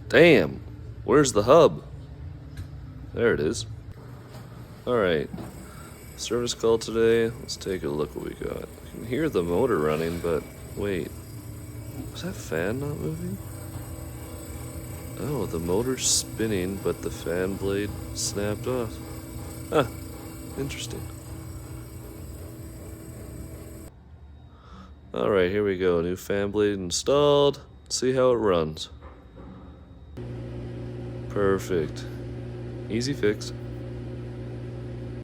Damn! Where's the hub? There it is. Alright. Service call today. Let's take a look what we got. I can hear the motor running, but wait. Was that fan not moving? Oh, the motor's spinning, but the fan blade snapped off. Huh. Interesting. Alright, here we go. New fan blade installed. Let's see how it runs. Perfect. Easy fix.